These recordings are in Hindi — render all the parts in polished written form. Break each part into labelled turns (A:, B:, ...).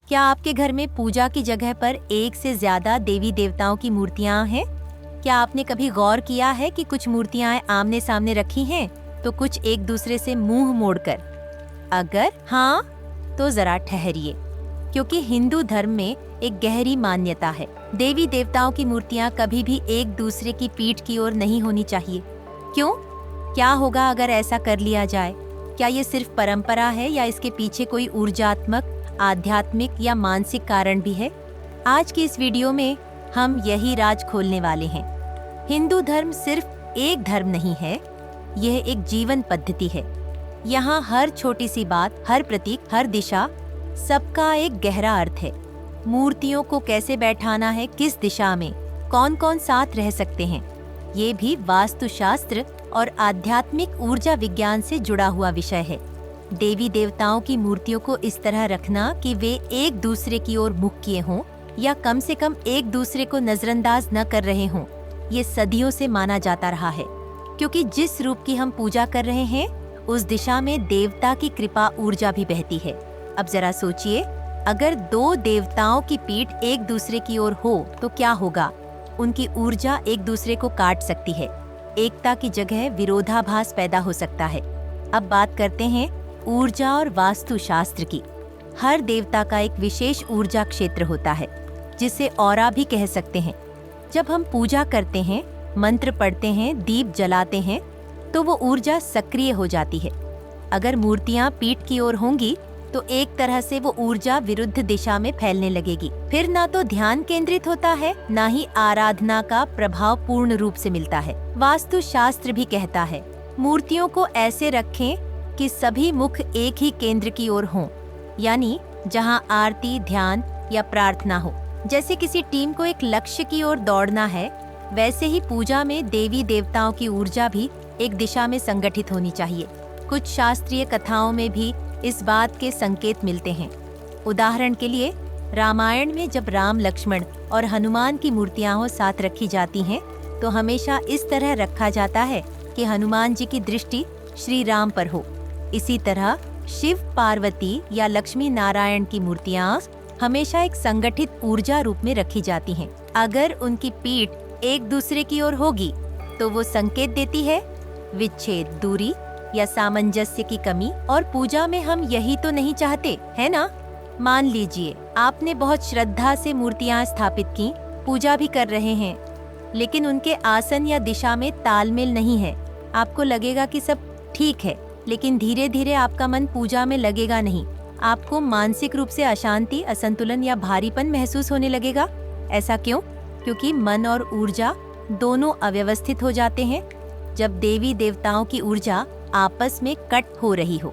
A: क्या आपके घर में पूजा की जगह पर एक से ज्यादा देवी देवताओं की मूर्तियां हैं? क्या आपने कभी गौर किया है कि कुछ मूर्तियां आमने सामने रखी हैं तो कुछ एक दूसरे से मुंह मोड़कर? अगर हाँ, तो जरा ठहरिए, क्योंकि हिंदू धर्म में एक गहरी मान्यता है। देवी देवताओं की मूर्तियां कभी भी एक दूसरे की पीठ की ओर नहीं होनी चाहिए। क्यों? क्या होगा अगर ऐसा कर लिया जाए? क्या ये सिर्फ परंपरा है या इसके पीछे कोई ऊर्जात्मक, आध्यात्मिक या मानसिक कारण भी है? आज की इस वीडियो में हम यही राज खोलने वाले हैं। हिंदू धर्म सिर्फ एक धर्म नहीं है, यह एक जीवन पद्धति है। यहाँ हर छोटी सी बात, हर प्रतीक, हर दिशा, सबका एक गहरा अर्थ है। मूर्तियों को कैसे बैठाना है, किस दिशा में, कौन कौन साथ रह सकते हैं, ये भी वास्तुशास्त्र और आध्यात्मिक ऊर्जा विज्ञान से जुड़ा हुआ विषय है। देवी देवताओं की मूर्तियों को इस तरह रखना कि वे एक दूसरे की ओर मुख किए हों या कम से कम एक दूसरे को नजरअंदाज न कर रहे हों, ये सदियों से माना जाता रहा है। क्योंकि जिस रूप की हम पूजा कर रहे हैं, उस दिशा में देवता की कृपा ऊर्जा भी बहती है। अब जरा सोचिए, अगर दो देवताओं की पीठ एक दूसरे की ओर हो तो क्या होगा? उनकी ऊर्जा एक दूसरे को काट सकती है। एकता की जगह विरोधाभास पैदा हो सकता है। अब बात करते हैं ऊर्जा और वास्तुशास्त्र की। हर देवता का एक विशेष ऊर्जा क्षेत्र होता है, जिसे ऑरा भी कह सकते हैं। जब हम पूजा करते हैं, मंत्र पढ़ते हैं, दीप जलाते हैं, तो वो ऊर्जा सक्रिय हो जाती है। अगर मूर्तियां पीठ की ओर होंगी तो एक तरह से वो ऊर्जा विरुद्ध दिशा में फैलने लगेगी। फिर ना तो ध्यान केंद्रित होता है, ना ही आराधना का प्रभाव पूर्ण रूप से मिलता है। वास्तुशास्त्र भी कहता है, मूर्तियों को ऐसे रखें कि सभी मुख एक ही केंद्र की ओर हों, यानी जहां आरती, ध्यान या प्रार्थना हो। जैसे किसी टीम को एक लक्ष्य की ओर दौड़ना है, वैसे ही पूजा में देवी देवताओं की ऊर्जा भी एक दिशा में संगठित होनी चाहिए। कुछ शास्त्रीय कथाओं में भी इस बात के संकेत मिलते हैं। उदाहरण के लिए, रामायण में जब राम, लक्ष्मण और हनुमान की मूर्तियां साथ रखी जाती हैं, तो हमेशा इस तरह रखा जाता है कि हनुमान जी की दृष्टि श्री राम पर हो। इसी तरह शिव, पार्वती या लक्ष्मी नारायण की मूर्तियां हमेशा एक संगठित ऊर्जा रूप में रखी जाती हैं। अगर उनकी पीठ एक दूसरे की ओर होगी तो वो संकेत देती है विच्छेद, दूरी या सामंजस्य की कमी। और पूजा में हम यही तो नहीं चाहते, है ना? मान लीजिए आपने बहुत श्रद्धा से मूर्तियां स्थापित की, पूजा भी कर रहे हैं, लेकिन उनके आसन या दिशा में तालमेल नहीं है। आपको लगेगा कि सब ठीक है, लेकिन धीरे धीरे आपका मन पूजा में लगेगा नहीं। आपको मानसिक रूप से अशांति, असंतुलन या भारीपन महसूस होने लगेगा। ऐसा क्यों? क्योंकि मन और ऊर्जा दोनों अव्यवस्थित हो जाते हैं। जब देवी देवताओं की ऊर्जा आपस में कट हो रही हो।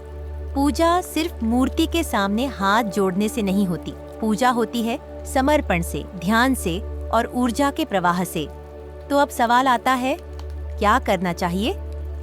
A: पूजा सिर्फ मूर्ति के सामने हाथ जोड़ने से नहीं होती। पूजा होती है समर्पण से, ध्यान से और ऊर्जा के प्रवाह से। तो अब सवाल आता है, क्या करना चाहिए?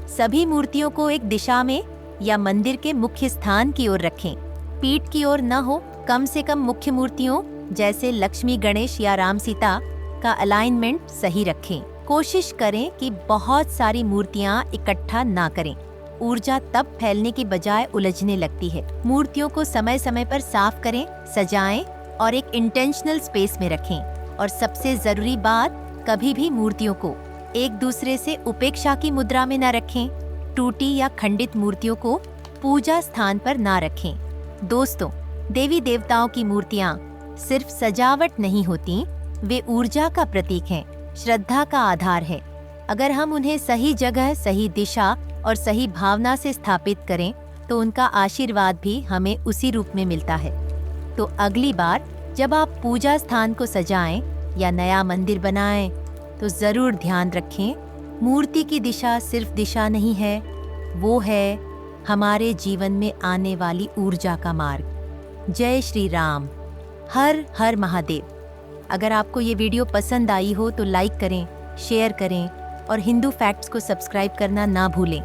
A: सभी मूर्तियों को एक दिशा में या मंदिर के मुख्य स्थान की ओर रखें। पीठ की ओर न हो, कम से कम मुख्य मूर्तियों जैसे लक्ष्मी, गणेश या राम सीता का अलाइनमेंट सही रखें। कोशिश करें कि बहुत सारी मूर्तियां इकट्ठा ना करें। ऊर्जा तब फैलने की बजाय उलझने लगती है। मूर्तियों को समय समय पर साफ करें, सजाएं और एक इंटेंशनल स्पेस में रखें। और सबसे जरूरी बात, कभी भी मूर्तियों को एक दूसरे से उपेक्षा की मुद्रा में न रखें। टूटी या खंडित मूर्तियों को पूजा स्थान पर ना रखें। दोस्तों, देवी देवताओं की मूर्तियां सिर्फ सजावट नहीं होती, वे ऊर्जा का प्रतीक हैं, श्रद्धा का आधार है। अगर हम उन्हें सही जगह, सही दिशा और सही भावना से स्थापित करें, तो उनका आशीर्वाद भी हमें उसी रूप में मिलता है। तो अगली बार जब आप पूजा स्थान को सजाएं या नया मंदिर बनाएं, तो जरूर ध्यान रखें, मूर्ति की दिशा सिर्फ दिशा नहीं है, वो है हमारे जीवन में आने वाली ऊर्जा का मार्ग। जय श्री राम। हर हर महादेव। अगर आपको ये वीडियो पसंद आई हो तो लाइक करें, शेयर करें और हिंदू फैक्ट्स को सब्सक्राइब करना ना भूलें।